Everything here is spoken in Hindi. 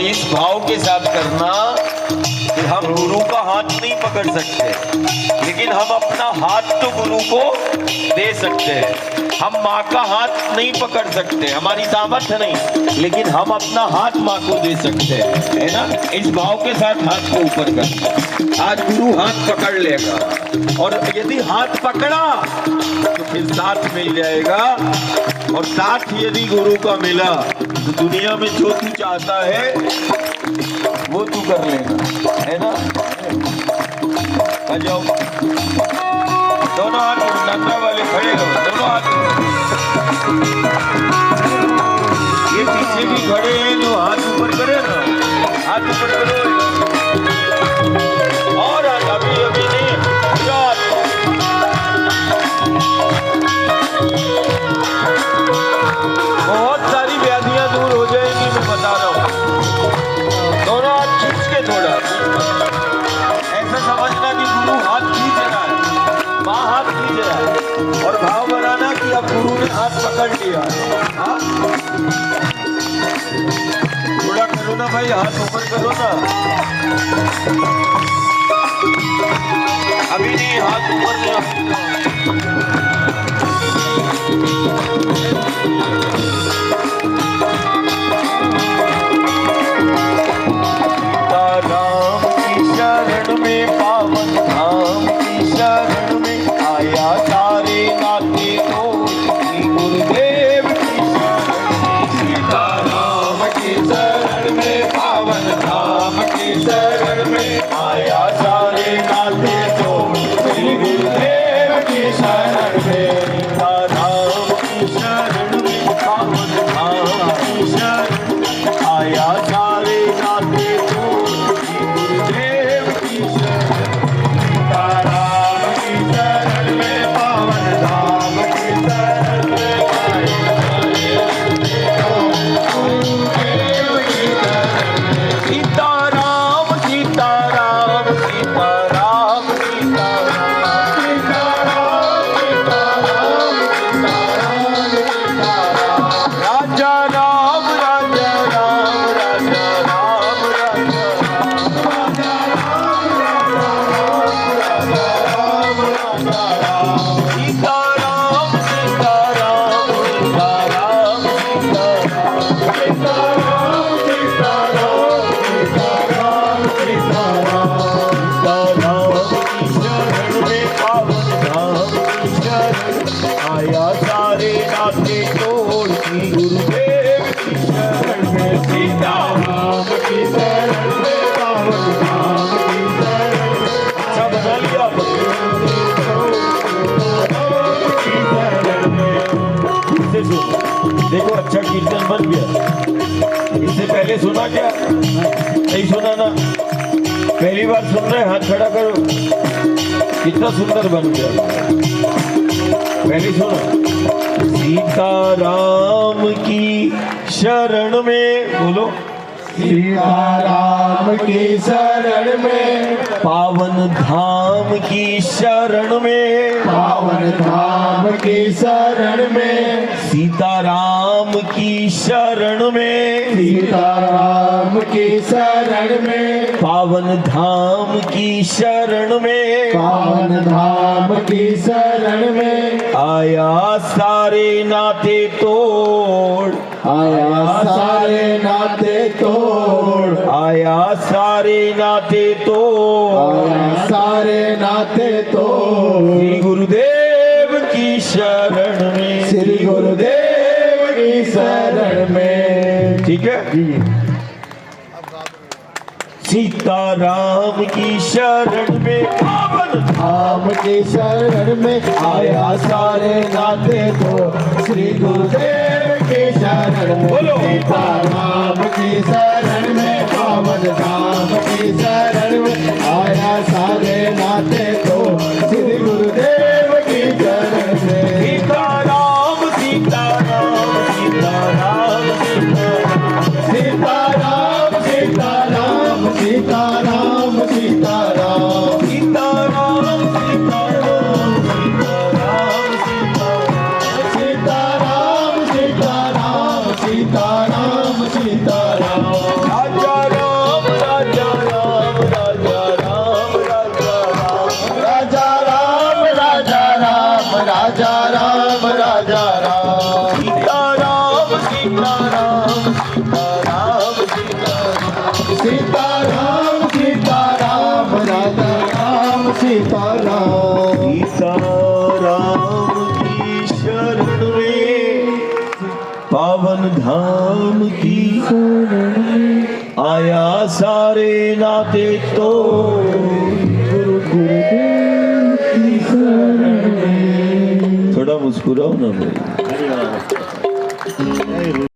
इस भाव के साथ करना कि हम गुरु का हाथ नहीं पकड़ सकते, लेकिन हम अपना हाथ तो गुरु को दे सकते हैं। हम माँ का हाथ नहीं पकड़ सकते, हमारी सामर्थ्य नहीं, लेकिन हम अपना हाथ माँ को दे सकते हैं, है ना। इस भाव के साथ हाथ को ऊपर करना। आज गुरु हाथ पकड़ लेगा, और यदि हाथ पकड़ा तो फिर साथ मिल जाएगा, और साथ यदि गुरु का मिला तो दुनिया में जो तू चाहता है वो तू कर लेगा, है ना। आ जाओ, दोनों हाथ नंदा वाले खड़े हो, दोनों हाथ। ये पीछे भी खड़े हैं, जो हाथ ऊपर करे ना, हाथ ऊपर करो। और अभी अभी नहीं, बहुत सारी व्याधियां दूर हो जाएंगी, मैं बता रहा हूँ। दोनों हाथ खींच के थोड़ा ऐसा समझना कि गुरु हाथ खींच रहा है, माँ हाथ खींच रहा है, और भाव बनाना कि अब गुरु ने हाथ पकड़ लिया। हाँ, थोड़ा करो ना भाई, हाथ ऊपर करो ना। अभी नहीं, हाथ ऊपर नहीं। देखो अच्छा कीर्तन बन गया। इससे पहले सुना क्या? नहीं सुना ना, पहली बार सुन रहे, हाथ खड़ा करो। कितना सुंदर बन गया, पहले सुनो। सीताराम की शरण में, बोलो सीताराम की शरण में, पावन धाम की शरण में, पावन धाम की शरण में, सीताराम की शरण में, सीताराम की शरण में, पावन धाम की शरण में, पावन धाम की शरण में, आया सारे नाते तोड़, आया सारे नाते तोड़, आया सारे नाते तोड़, आया सारे नाते तोड़। श्री गुरुदेव की शरण में, श्री गुरुदेव की शरण में। ठीक है। सीताराम की शरण में, पावन धाम की शरण में, आया सारे नाते तो श्री गुरुदेव की शरण में। बोलो। सीताराम की शरण में, पावन धाम की शरण में, आया सारे नाते तो श्री गुरुदेव की शरण में। सीताराम सीताराम सीताराम सीताराम सीताराम सीताराम सीताराम सीताराम सीताराम सीताराम सीताराम सीताराम। सीताराम सीताराम राधा राम सीताराम सीताराम की शरण में पावन धाम की आया सारे नाते तो गुरुदेव की शरण में। थोड़ा मुस्कुराओ ना भाई।